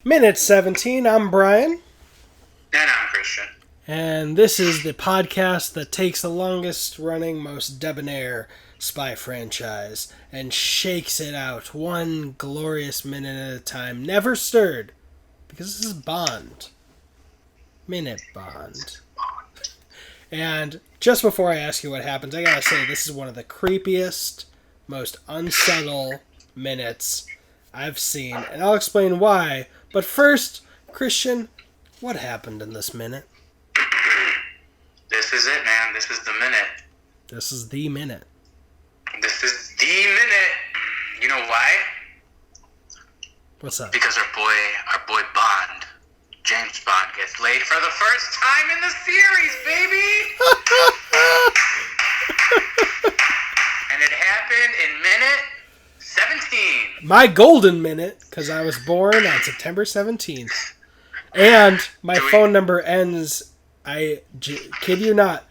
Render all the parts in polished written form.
Minute 17, I'm Brian. And I'm Christian. And this is the podcast that takes the longest running, most debonair spy franchise and shakes it out one glorious minute at a time, never stirred. Because this is Bond. Minute Bond. And just before I ask you what happens, I gotta say this is one of the creepiest, most unsubtle minutes I've seen. And I'll explain why. But first, Christian, what happened in this minute? This is it, man. This is the minute. This is the minute. This is the minute. You know why? What's up? Because our boy Bond, James Bond, gets laid for the first time in the series, baby! And it happened in minute 17. My golden minute, because I was born on September 17th. And my phone number ends, kid you not,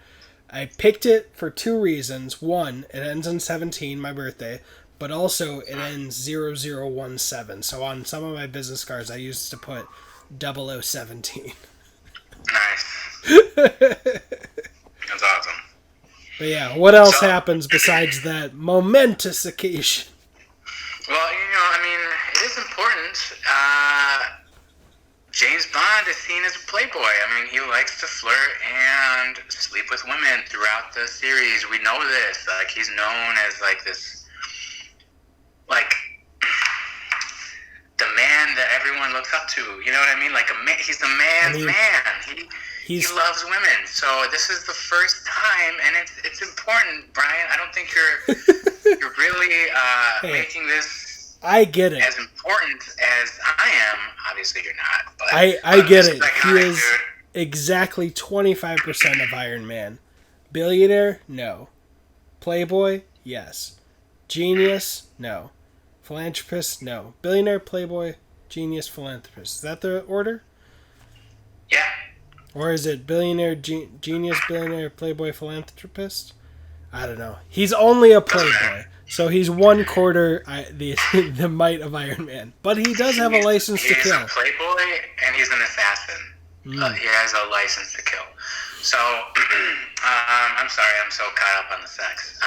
I picked it for two reasons. One, it ends in 17, my birthday, but also it ends 0017. So on some of my business cards, I used to put 0017. Nice. That's awesome. But yeah, what else happens besides that momentous occasion? Well, it is important. James Bond is seen as a playboy. He likes to flirt and sleep with women throughout the series. We know this. He's known as, this, the man that everyone looks up to. You know what I mean? He's the man's man. He loves women. So this is the first time, and it's important, Brian. I don't think you're really making this. I get it. As important as I am. Obviously, you're not. But I get it. He is exactly 25% of Iron Man. Billionaire? No. Playboy? Yes. Genius? No. Philanthropist? No. Billionaire, playboy, genius, philanthropist. Is that the order? Yeah. Or is it billionaire, genius, billionaire, playboy, philanthropist? I don't know. He's only a playboy. So he's 1/4 the might of Iron Man. But he does have a license to kill. He's a playboy and he's an assassin. He has a license to kill. So, I'm sorry, I'm so caught up on the sex.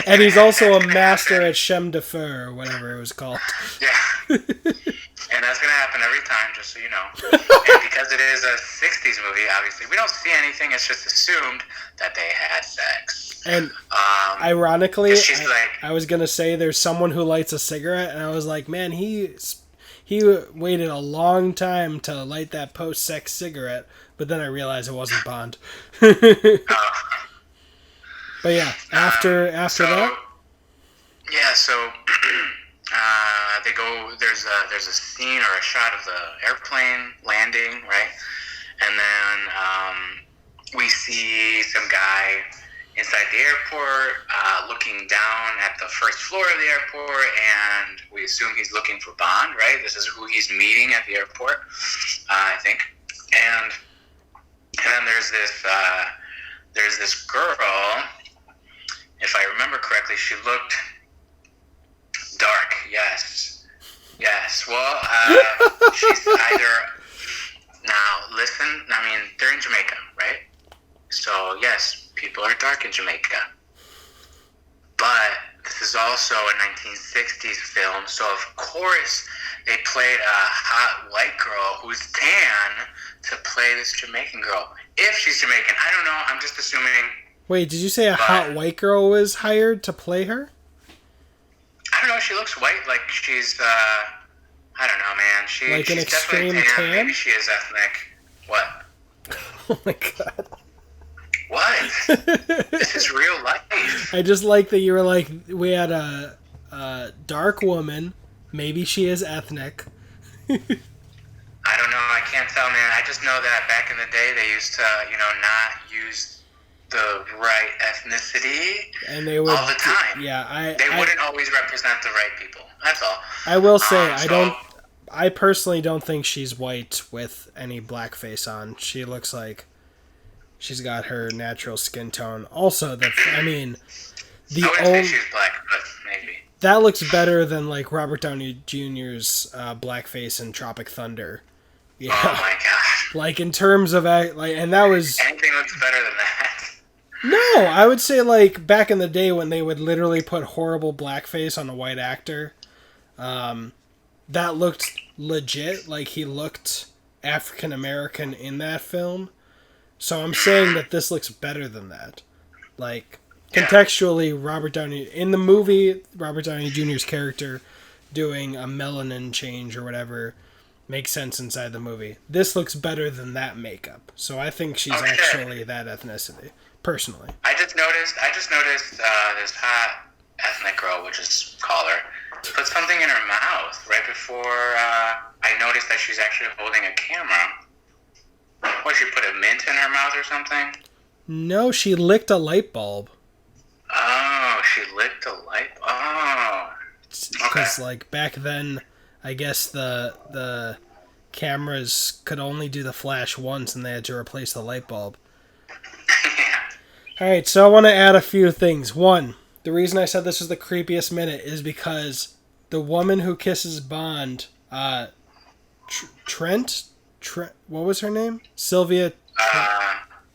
And he's also a master at Chemin de Fer, or whatever it was called. Yeah. And that's going to happen every time, just so you know. And because it is a 60s movie, obviously, we don't see anything. It's just assumed that they had sex. And ironically, I was going to say there's someone who lights a cigarette, and I was like, man, he waited a long time to light that post-sex cigarette, but then I realized it wasn't Bond. But yeah, after that? Yeah, so... they go. There's a scene or a shot of the airplane landing, right? And then we see some guy inside the airport looking down at the first floor of the airport, and we assume he's looking for Bond, right? This is who he's meeting at the airport, I think. And then there's this girl. If I remember correctly, she looked dark. Yes. Well, she's either... Now, listen, they're in Jamaica, right? So, yes, people are dark in Jamaica. But this is also a 1960s film, so of course they played a hot white girl who's tan to play this Jamaican girl. If she's Jamaican, I don't know, I'm just assuming... Wait, did you say a hot white girl was hired to play her? I don't know, she looks white, she's, I don't know, man. Like an she's extreme definitely tan. tan? Maybe she is ethnic. What? Oh my god. What? This is real life. I just like that you were like, we had a dark woman, maybe she is ethnic. I don't know, I can't tell, man. I just know that back in the day they used to, not use the right ethnicity and they would, all the time. Yeah, they wouldn't always represent the right people. That's all. I will say, I personally don't think she's white with any blackface on. She looks like she's got her natural skin tone. Also, I wouldn't say she's black, but maybe. that looks better than like Robert Downey Jr.'s blackface in Tropic Thunder. Yeah. Oh my god! Like in terms of and that was anything looks better than that. No, I would say like back in the day when they would literally put horrible blackface on a white actor, that looked legit. Like he looked African American in that film. So I'm saying that this looks better than that. Like contextually, Robert Downey in the movie, Robert Downey Jr.'s character doing a melanin change or whatever makes sense inside the movie. This looks better than that makeup. So I think she's actually that ethnicity. Personally, I just noticed this hot ethnic girl, we'll just call her, put something in her mouth right before I noticed that she's actually holding a camera. What, she put a mint in her mouth or something? No, she licked a light bulb. Oh, she licked a light bulb. Oh, because like back then, I guess the cameras could only do the flash once, and they had to replace the light bulb. Alright, so I want to add a few things. One, the reason I said this was the creepiest minute is because the woman who kisses Bond, Trent, what was her name? Sylvia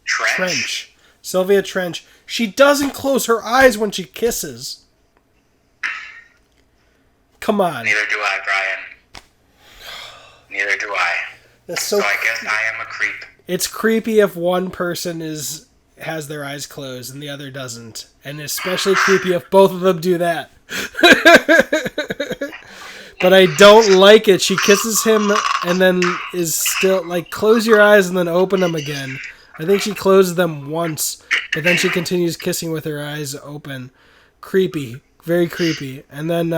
Trench. Sylvia Trench. She doesn't close her eyes when she kisses. Come on. Neither do I, Brian. Neither do I. That's so I guess I am a creep. It's creepy if one person has their eyes closed and the other doesn't. And especially creepy if both of them do that. But I don't like it. She kisses him and then is still like, close your eyes and then open them again. I think she closes them once, but then she continues kissing with her eyes open. Creepy. Very creepy. And then,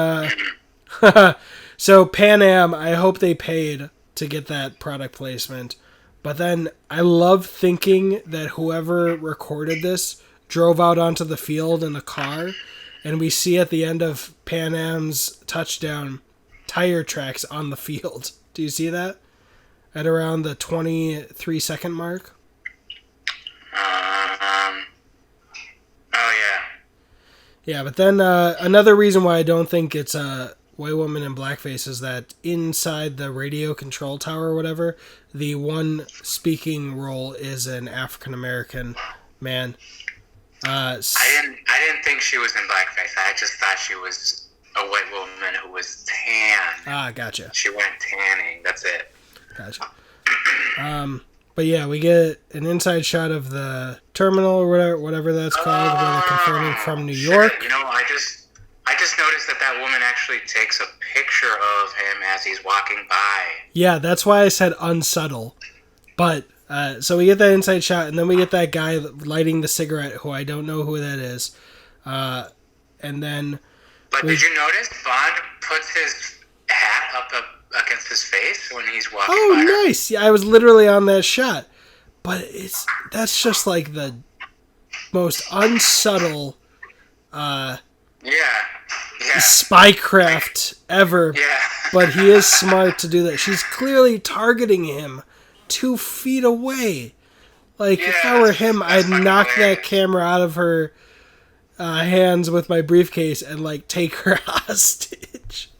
so Pan Am, I hope they paid to get that product placement. But then I love thinking that whoever recorded this drove out onto the field in a car, and we see at the end of Pan Am's touchdown tire tracks on the field. Do you see that? At around the 23-second mark? Oh, yeah. Yeah, but then another reason why I don't think it's a white woman in blackface is that inside the radio control tower or whatever, the one speaking role is an African American man. I didn't think she was in blackface. I just thought she was a white woman who was tan. Ah, gotcha. She went tanning. That's it. Gotcha. But yeah, we get an inside shot of the terminal or whatever that's called, where they're confirming from New York. You know, I just noticed that woman actually takes a picture of him as he's walking by. Yeah, that's why I said unsubtle. But, so we get that inside shot, and then we get that guy lighting the cigarette, who I don't know who that is. And then... But did you notice Bond puts his hat up against his face when he's walking by? Oh, nice! Yeah, I was literally on that shot. But that's just like the most unsubtle spycraft ever. Yeah. But he is smart to do that. She's clearly targeting him 2 feet away. Like, if I were him, I'd knock that camera out of her hands with my briefcase and, like, take her hostage.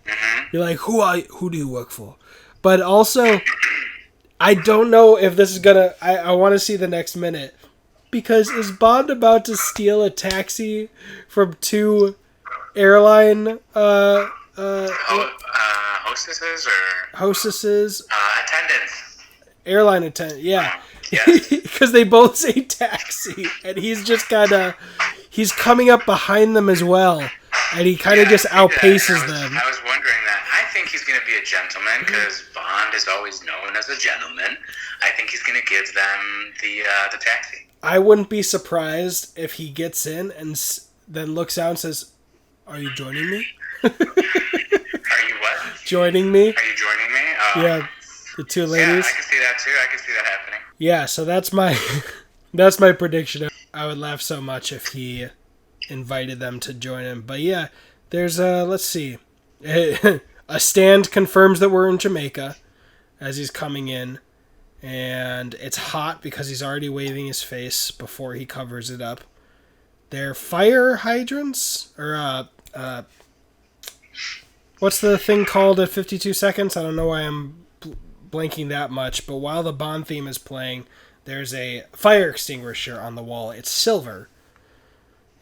Mm-hmm. You're like, who do you work for? But also, I don't know if this is gonna... I want to see the next minute. Because is Bond about to steal a taxi from 2 airline... hostesses? Attendants. Airline attendant, yeah. Yes. Because they both say taxi, and he's just kind of... He's coming up behind them as well, and he kind of just outpaces them. I was wondering that. I think he's going to be a gentleman, because Bond is always known as a gentleman. I think he's going to give them the taxi. I wouldn't be surprised if he gets in and then looks out and says, "Are you joining me?" Are you what? Joining me? Are you joining me? Yeah, the 2 ladies. Yeah, I can see that too. I can see that happening. Yeah, so that's my prediction. I would laugh so much if he invited them to join him. But yeah, there's let's see. A stand confirms that we're in Jamaica as he's coming in. And it's hot because he's already waving his face before he covers it up. They're fire hydrants, or What's the thing called at 52 seconds? I don't know why I'm blanking that much, but while the Bond theme is playing, there's a fire extinguisher on the wall. It's silver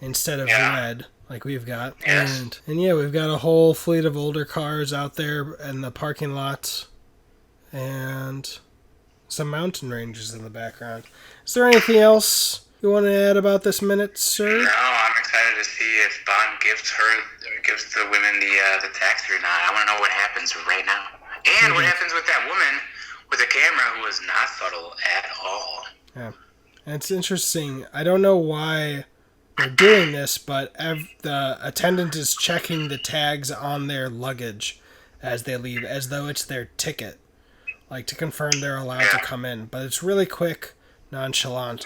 instead of red, like we've got. Yes. And yeah, we've got a whole fleet of older cars out there in the parking lot, and some mountain ranges in the background. Is there anything else you want to add about this minute, sir? No, I'm excited to see if Bond gives the women the taxi or not. I want to know what happens right now. And what happens with that woman with the camera who was not subtle at all. Yeah. And it's interesting. I don't know why they're doing this, but the attendant is checking the tags on their luggage as they leave, as though it's their ticket. Like, to confirm they're allowed to come in. But it's really quick, nonchalant.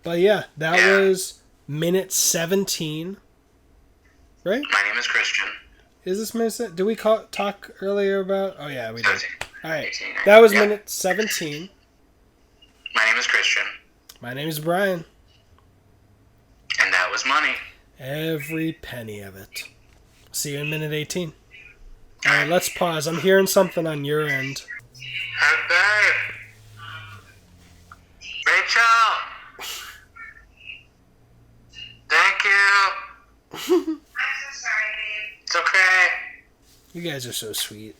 But yeah, that was minute 17. Right? My name is Christian. Is this minute? Did we talk earlier about? Oh yeah, we did. 17. Alright. 18, right? That was minute 17. My name is Christian. My name is Brian. And that was money. Every penny of it. See you in minute 18. Alright, let's pause. I'm hearing something on your end. Hey, Rachel! Thank you! I'm so sorry, babe. It's okay. You guys are so sweet.